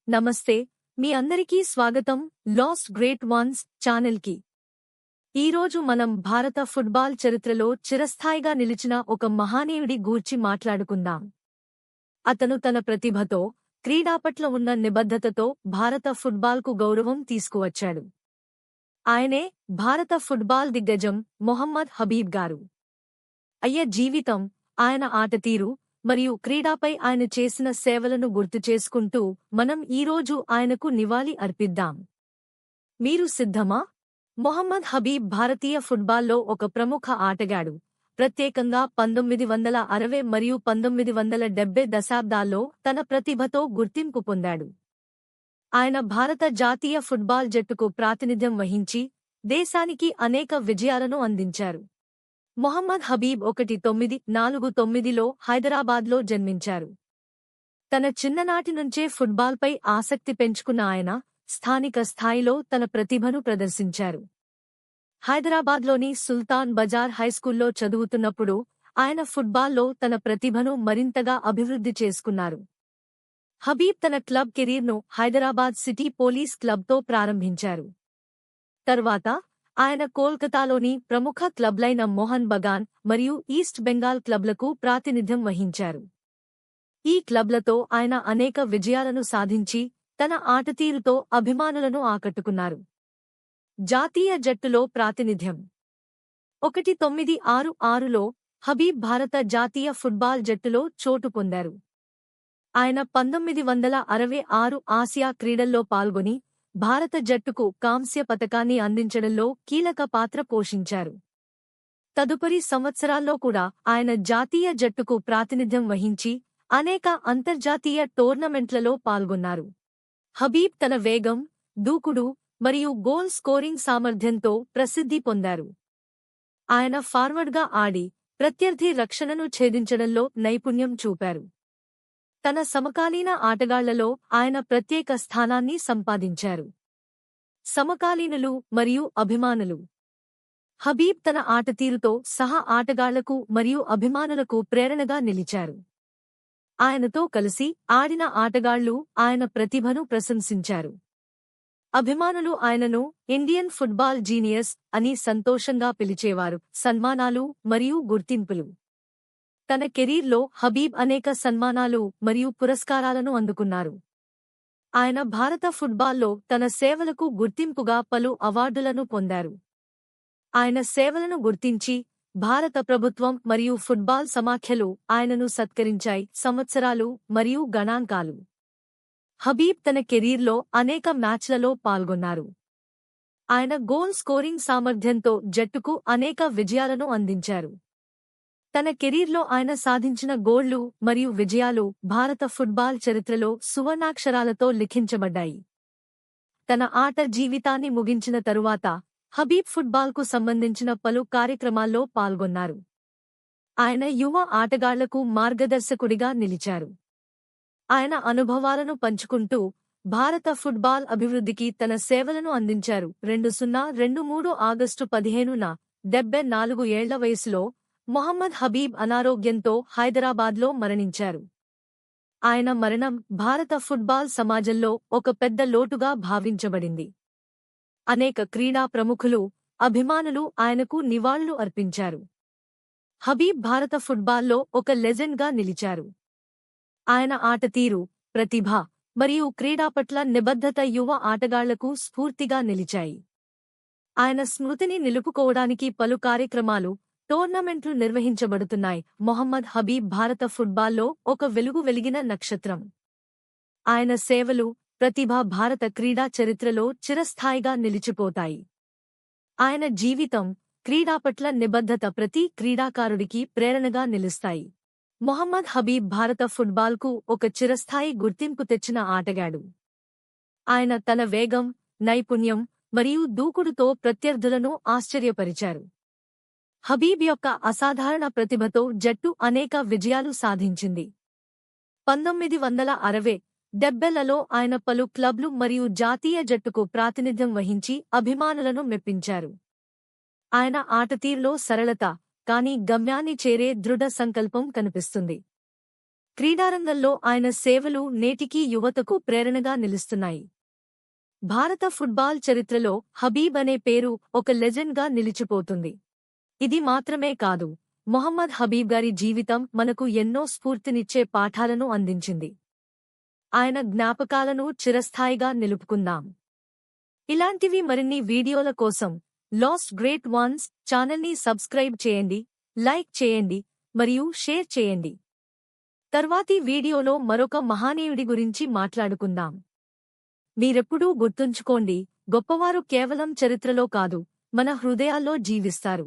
నమస్తే, మీ అందరికీ స్వాగతం లాస్ట్ గ్రేట్ వన్స్ ఛానల్కి. ఈరోజు మనం భారత ఫుట్బాల్ చరిత్రలో చిరస్థాయిగా నిలిచిన ఒక మహానీయుడి గూర్చి మాట్లాడుకుందాం. అతను తన ప్రతిభతో, క్రీడా పట్ల ఉన్న నిబద్ధతతో భారత ఫుట్బాల్కు గౌరవం తీసుకువచ్చాడు. ఆయనే భారత ఫుట్బాల్ దిగ్గజం మొహమ్మద్ హబీబ్ గారు. జీవితం, ఆయన ఆటతీరు మరియు క్రీడాపై ఆయన చేసిన సేవలను గుర్తుచేసుకుంటూ మనం ఈరోజు ఆయనకు నివాళి అర్పిద్దాం. మీరు సిద్ధమా? మొహమ్మద్ హబీబ్ భారతీయ ఫుట్బాల్లో ఒక ప్రముఖ ఆటగాడు. ప్రత్యేకంగా 1960 మరియు 1970 దశాబ్దాల్లో తన ప్రతిభతో గుర్తింపు పొందాడు. ఆయన భారత జాతీయ ఫుట్బాల్ జట్టుకు ప్రాతినిధ్యం వహించి దేశానికి అనేక విజయాలను అందించారు. మొహమ్మద్ హబీబ్ 1949లో హైదరాబాద్లో జన్మించారు. తన చిన్ననాటి నుంచే ఫుట్బాల్పై ఆసక్తి పెంచుకున్న ఆయన స్థానిక స్థాయిలో తన ప్రతిభను ప్రదర్శించారు. హైదరాబాద్లోని సుల్తాన్ బజార్ హైస్కూల్లో చదువుతున్నప్పుడు ఆయన ఫుట్బాల్లో తన ప్రతిభను మరింతగా అభివృద్ధి చేసుకున్నారు. హబీబ్ తన క్లబ్ కెరీర్ను హైదరాబాద్ సిటీ పోలీస్ క్లబ్తో ప్రారంభించారు. తర్వాత ఆయన కోల్కతాలోని ప్రముఖ క్లబ్లైన మోహన్ బగాన్ మరియు ఈస్ట్ బెంగాల్ క్లబ్లకు ప్రాతినిధ్యం వహించారు. ఈ క్లబ్లతో ఆయన అనేక విజయాలను సాధించి తన ఆటతీరుతో అభిమానులను ఆకట్టుకున్నారు. జాతీయ జట్టులో ప్రాతినిధ్యం 1966లో హబీబ్ భారత జాతీయ ఫుట్బాల్ జట్టులో చోటు పొందారు. ఆయన 1966 ఆసియా క్రీడల్లో పాల్గొని భారత జట్టుకు కాంస్య పతకాన్ని అందించడంలో కీలక పాత్ర పోషించారు. తదుపరి సంవత్సరాల్లో కూడా ఆయన జాతీయ జట్టుకు ప్రాతినిధ్యం వహించి అనేక అంతర్జాతీయ టోర్నమెంట్లలో పాల్గొన్నారు. హబీబ్ తన వేగం, దూకుడు మరియు గోల్ స్కోరింగ్ సామర్థ్యంతో ప్రసిద్ధి పొందారు. ఆయన ఫార్వర్డ్గా ఆడి ప్రత్యర్థి రక్షణను ఛేదించడంలో నైపుణ్యం చూపారు. తన సమకాలీన ఆటగాళ్లలో ఆయన ప్రత్యేక స్థానాన్ని సంపాదించారు. సమకాలీనులు మరియు అభిమానులు. హబీబ్ తన ఆటతీరుతో సహా ఆటగాళ్లకు మరియు అభిమానులకు ప్రేరణగా నిలిచారు. ఆయనతో కలిసి ఆడిన ఆటగాళ్లు ఆయన ప్రతిభను ప్రశంసించారు. అభిమానులు ఆయనను ఇండియన్ ఫుట్బాల్ జీనియస్ అని సంతోషంగా పిలిచేవారు. సన్మానాలు మరియు గుర్తింపులు. తన కెరీర్లో హబీబ్ అనేక సన్మానాలు మరియు పురస్కారాలను అందుకున్నారు. ఆయన భారత ఫుట్బాల్లో తన సేవలకు గుర్తింపుగా పలు అవార్డులను పొందారు. ఆయన సేవలను గుర్తించి భారత ప్రభుత్వం మరియు ఫుట్బాల్ సమాఖ్యలు ఆయనను సత్కరించాయి. సంవత్సరాలు మరియు గణాంకాలు. హబీబ్ తన కెరీర్లో అనేక మ్యాచ్లలో పాల్గొన్నారు. ఆయన గోల్ స్కోరింగ్ సామర్థ్యంతో జట్టుకు అనేక విజయాలను అందించారు. తన కెరీర్లో ఆయన సాధించిన గోళ్లు మరియు విజయాలు భారత ఫుట్బాల్ చరిత్రలో సువర్ణాక్షరాలతో లిఖించబడ్డాయి. తన ఆట జీవితాన్ని ముగించిన తరువాత హబీబ్ ఫుట్బాల్కు సంబంధించిన పలు కార్యక్రమాల్లో పాల్గొన్నారు. ఆయన యువ ఆటగాళ్లకు మార్గదర్శకుడిగా నిలిచారు. ఆయన అనుభవాలను పంచుకుంటూ భారత ఫుట్బాల్ అభివృద్ధికి తన సేవలను అందించారు. 2023 ఆగస్టు 15న 74 ఏళ్ల వయసులో మొహమ్మద్ హబీబ్ అనారోగ్యంతో హైదరాబాద్లో మరణించారు. ఆయన మరణం భారత ఫుట్బాల్ సమాజంలో ఒక పెద్ద లోటుగా భావించబడింది. అనేక క్రీడా ప్రముఖులు, అభిమానులు ఆయనకు నివాళులు అర్పించారు. హబీబ్ భారత ఫుట్బాల్లో ఒక లెజెండ్గా నిలిచారు. ఆయన ఆటతీరు, ప్రతిభ మరియు క్రీడా పట్ల నిబద్ధత యువ ఆటగాళ్లకు స్ఫూర్తిగా నిలిచాయి. ఆయన స్మృతిని నిలుపుకోవడానికి పలు కార్యక్రమాలు, టోర్నమెంట్లు నిర్వహించబడుతున్నాయి. మొహమ్మద్ హబీబ్ భారత ఫుట్బాల్లో ఒక వెలిగిన నక్షత్రం. ఆయన సేవలు, ప్రతిభ భారత క్రీడా చరిత్రలో చిరస్థాయిగా నిలిచిపోతాయి. ఆయన జీవితం, క్రీడా పట్ల నిబద్ధత ప్రతి క్రీడాకారుడికి ప్రేరణగా నిలుస్తాయి. మొహమ్మద్ హబీబ్ భారత ఫుట్బాల్కు ఒక చిరస్థాయి గుర్తింపు తెచ్చిన ఆటగాడు. ఆయన తన వేగం, నైపుణ్యం మరియు దూకుడుతో ప్రత్యర్థులను ఆశ్చర్యపరిచారు. హబీబ్ యొక్క అసాధారణ ప్రతిభతో జట్టు అనేక విజయాలు సాధించింది. 1960-70లలో ఆయన పలు క్లబ్లు మరియు జాతీయ జట్టుకు ప్రాతినిధ్యం వహించి అభిమానులను మెప్పించారు. ఆయన ఆటతీరులో సరళత, కానీ గమ్యాన్ని చేరే దృఢ సంకల్పం కనిపిస్తుంది. క్రీడారంగంలో ఆయన సేవలు నేటికీ యువతకు ప్రేరణగా నిలుస్తున్నాయి. భారత ఫుట్బాల్ చరిత్రలో హబీబ్ అనే పేరు ఒక లెజెండ్గా నిలిచిపోతుంది. ఇది మాత్రమే కాదు, మొహమ్మద్ హబీబ్ గారి జీవితం మనకు ఎన్నో స్ఫూర్తినిచ్చే పాఠాలను అందించింది. ఆయన జ్ఞాపకాలను చిరస్థాయిగా నిలుపుకుందాం. ఇలాంటివి మరిన్ని వీడియోల కోసం లాస్ట్ గ్రేట్ వన్స్ ఛానల్ని సబ్స్క్రైబ్ చేయండి, లైక్ చేయండి మరియు షేర్ చేయండి. తర్వాతి వీడియోలో మరొక మహానీయుడి గురించి మాట్లాడుకుందాం. మీరెప్పుడూ గుర్తుంచుకోండి, గొప్పవారు కేవలం చరిత్రలో కాదు, మన హృదయాల్లో జీవిస్తారు.